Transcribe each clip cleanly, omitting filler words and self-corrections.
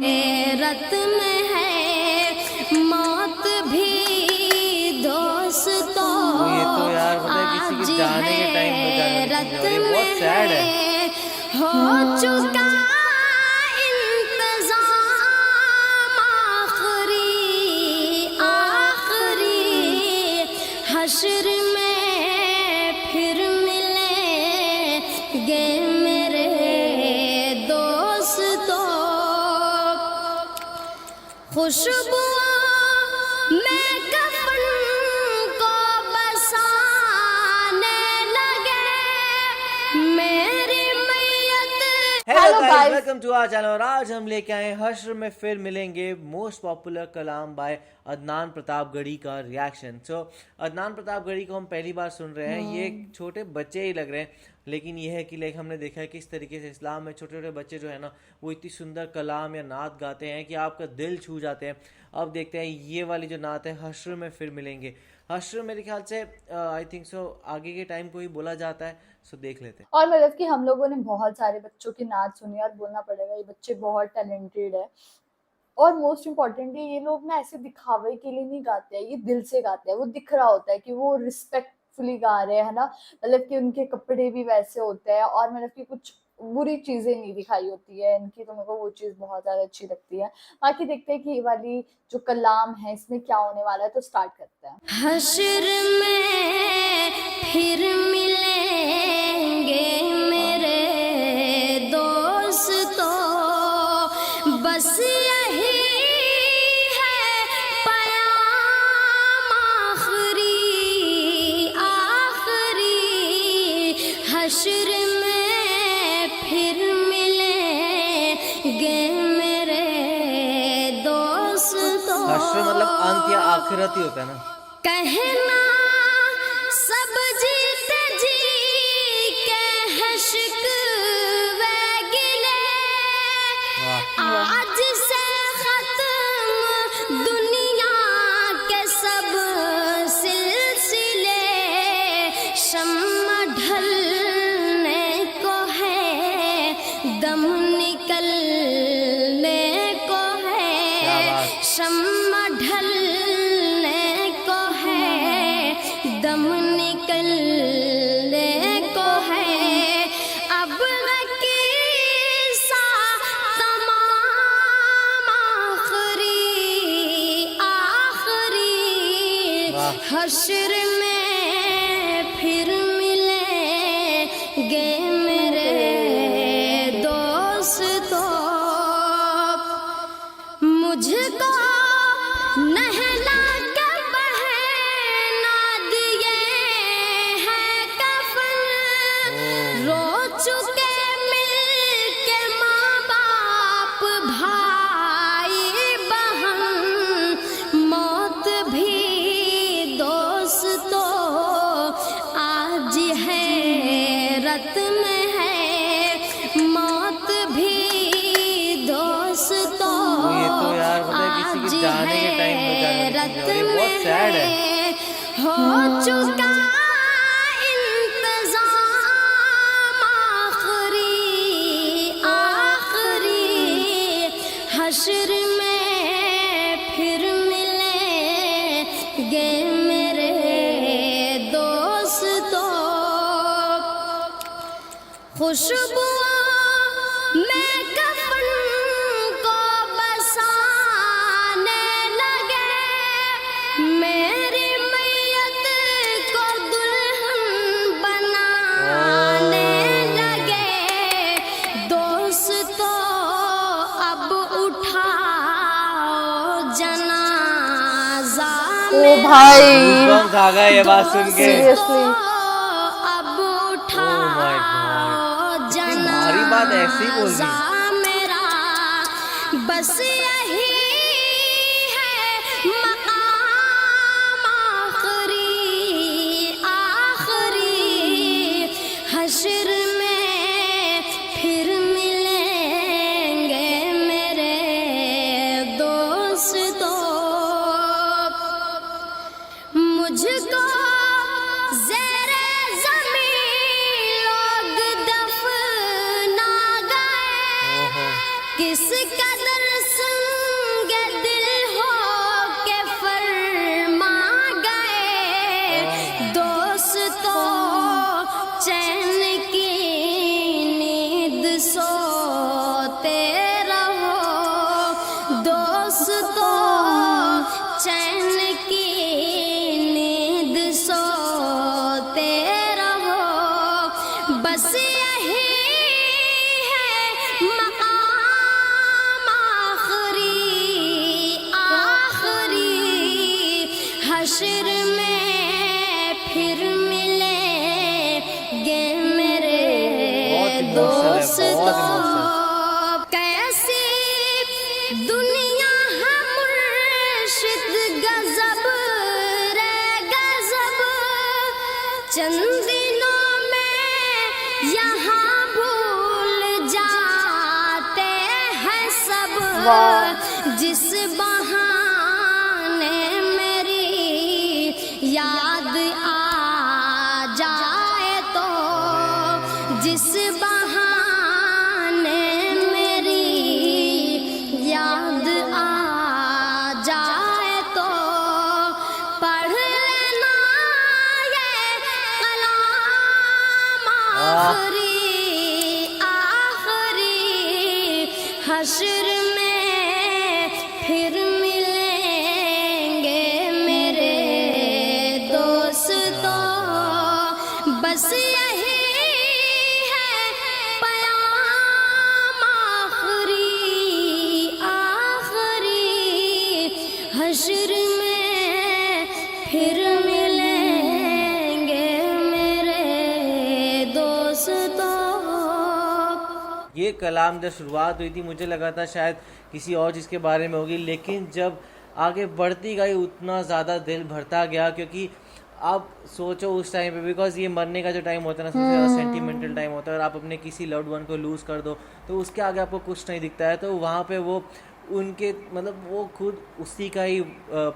رت میں ہے موت بھی دوستوں آج ہے رت میں ہے ہو چکا انتظام آخری حشر میں پھر ملیں گے میرے دوستوں خوشبو میں کفن کو بسانے لگے میری میت. Hello guys, welcome to our channel. اور آج ہم لے کے آئے حشر میں پھر ملیں گے موسٹ پاپولر کلام بائی عدنان پرتاپ گڑھی کا ریاکشن. سو عدنان پرتاپ گڑھی کو ہم پہلی بار سن رہے ہیں. یہ چھوٹے بچے ہی لگ رہے ہیں، لیکن یہ ہے کہ ہم نے دیکھا ہے کہ اس طریقے سے اسلام میں چھوٹے چھوٹے بچے جو ہے نا وہ اتنی سندر کلام یا نعت گاتے ہیں کہ آپ کا دل چھو جاتے ہیں. اب دیکھتے ہیں یہ والی جو نعت ہے حشر میں پھر ملیں گے. حشر میرے خیال سے آئی تھنک سو آگے کے ٹائم کو ہی بولا جاتا ہے. سو دیکھ لیتے ہیں. اور مطلب کہ ہم لوگوں نے بہت سارے بچوں کی نعت سنی اور بولنا پڑے گا یہ بچے بہت ٹیلنٹڈ ہے. اور موسٹ امپورٹینٹلی یہ لوگ نا ایسے دکھاوے کے لیے نہیں گاتے ہیں، یہ دل سے گاتے ہیں. وہ دکھ رہا ہوتا ہے کہ وہ رسپیکٹ فلی گا رہے ہیں نا. مطلب کہ ان کے کپڑے بھی ویسے ہوتے ہیں اور مطلب کہ کچھ بری چیزیں نہیں دکھائی ہوتی ہے ان کی، تو میرے کو وہ چیز بہت زیادہ اچھی لگتی ہے. باقی دیکھتے ہیں کہ یہ والی جو کلام ہے اس میں کیا ہونے والا ہے، تو اسٹارٹ کرتے ہیں. حشر میں پھر ملیں گے میرے دوستوں بس یہی ہے پیام آخری حشر میں پھر ملیں گے میرے دوستوں. حشر مطلب انت یا آخرت ہی ہوتا ہے نا. کہنا سب جیتے جی کے ہے شکوے گلے آج سے ختم دنیا کے سب سلسلے شمع ڈھلنے کو ہے دم نکلنے کو ہے شمع ڈھلنے کو ہے دم نکلنے کو ہے اب کی سا تمام آخری حشر میں پھر ملیں گے میرے دوستوں مجھ کو نہلا کے پہنا دیے ہیں کفن رو چکے مل کے ماں باپ بھائی بہن موت بھی دوستوں آج ہے رت میں ہے موت بھی دوستوں آج ہے رت میں ہے ہو چکا انتظام آخری حشر میں پھر ملیں گے میرے دوستوں خوشبو میں کفن کو بسانے لگے میری میت کو دلہن بنانے لگے دوستوں اب اٹھاؤ جنازہ او بھائی گوزبمپس آ گئے یہ بات سن کے. سیریسلی اب اٹھاؤ ہماری بات ایسی بول جنازہ رہی. میرا بس یہی ہے مقام آخری حشر میں پھر ملیں گے میرے دوستوں مجھ کو زیر زمین لوگ دفنا گئے کس قدر دوستو چین کی نیند سوتے رہو بس یہی ہے مقام آخری حشر میں پھر ملیں گے میرے دوستو کیسی دنیا ہے مرشد غضب رے غضب چند دنوں میں یہاں بھول جاتے ہیں سب جس بہانے میری یاد آ جائے تو جس بہانے میری یاد آ جائے تو پڑھ لینا یہ کلام آخری حشر میں پھر ملیں گے میرے دوستو بس یہی ہے پیام آخری حشر میں پھر ملیں گے میرے دوستو. یہ کلام جب شروعات ہوئی تھی مجھے لگا تھا شاید کسی اور چیز کے بارے میں ہوگی، لیکن جب آگے بڑھتی گئی اتنا زیادہ دل بھرتا گیا، کیونکہ آپ سوچو اس ٹائم پہ، بیکاز یہ مرنے کا جو ٹائم ہوتا ہے نا سب سے زیادہ سینٹیمنٹل ٹائم ہوتا ہے، اور آپ اپنے کسی لوڈ ون کو لوز کر دو تو اس کے آگے آپ کو کچھ نہیں دکھتا ہے. تو وہاں پہ وہ ان کے مطلب وہ خود اسی کا ہی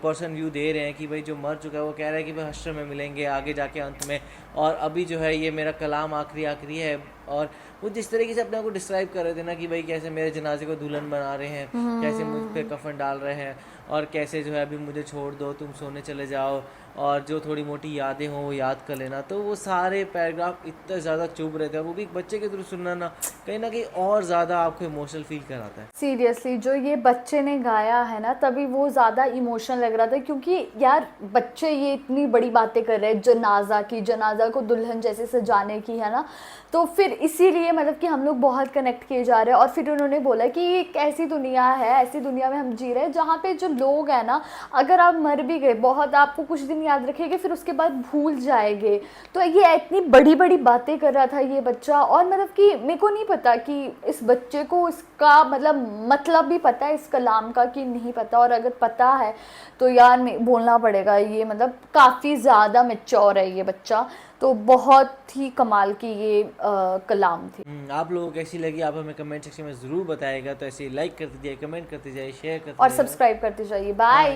پرسن ویو دے رہے ہیں کہ بھائی جو مر چکا ہے وہ کہہ رہا ہے کہ بھائی حشر میں ملیں گے آگے جا کے انت میں، اور ابھی جو ہے یہ میرا کلام آخری ہے. اور وہ جس طریقے سے اپنے آپ کو ڈسکرائب کر رہے تھے نا کہ بھائی کیسے میرے جنازے کو دلہن بنا رہے ہیں، کیسے مجھ پہ کفن ڈال رہے ہیں، اور کیسے جو ہے ابھی مجھے چھوڑ دو تم سونے چلے جاؤ، اور جو تھوڑی موٹی یادیں ہوں وہ یاد کر لینا. تو وہ سارے پیراگراف اتنے زیادہ چبھ رہے تھے، اور وہ بھی ایک بچے کے تھرو سننا نا کہیں نہ کہیں اور زیادہ آپ کو ایموشنل فیل کراتا ہے. سیریسلی جو یہ بچے نے گایا ہے نا تبھی وہ زیادہ ایموشنل لگ رہا تھا، کیونکہ یار بچے یہ اتنی بڑی باتیں کر رہے ہیں جنازہ کو دلہن جیسے سجانے کی ہے نا، تو پھر اسی لیے مطلب کہ ہم لوگ بہت کنیکٹ کیے جا رہے ہیں. اور پھر انہوں نے بولا کہ یہ ایک ایسی دنیا ہے، ایسی دنیا میں ہم جی رہے ہیں جہاں پہ جو لوگ ہیں نا اگر آپ مر بھی گئے بہت آپ کو کچھ دن یاد رکھے گے پھر اس کے بعد بھول جائے گے. تو یہ اتنی بڑی بڑی باتیں کر رہا تھا یہ بچہ، اور مطلب کہ میرے کو نہیں پتا کہ اس بچے کو اس کا مطلب بھی پتا ہے اس کلام کا کہ نہیں پتا، اور اگر پتا ہے تو یار بولنا پڑے گا یہ مطلب کافی زیادہ میچور ہے یہ بچہ. تو بہت ہی کمال کی یہ کلام تھی. آپ لوگوں کو کیسی لگی آپ ہمیں کمنٹ سیکشن میں ضرور بتائے گا. تو ایسے لائک کرتے جائیے، کمنٹ کرتے جائیے، شیئر کرتے اور جائیے سبسکرائب کرتے جائیے. بائے.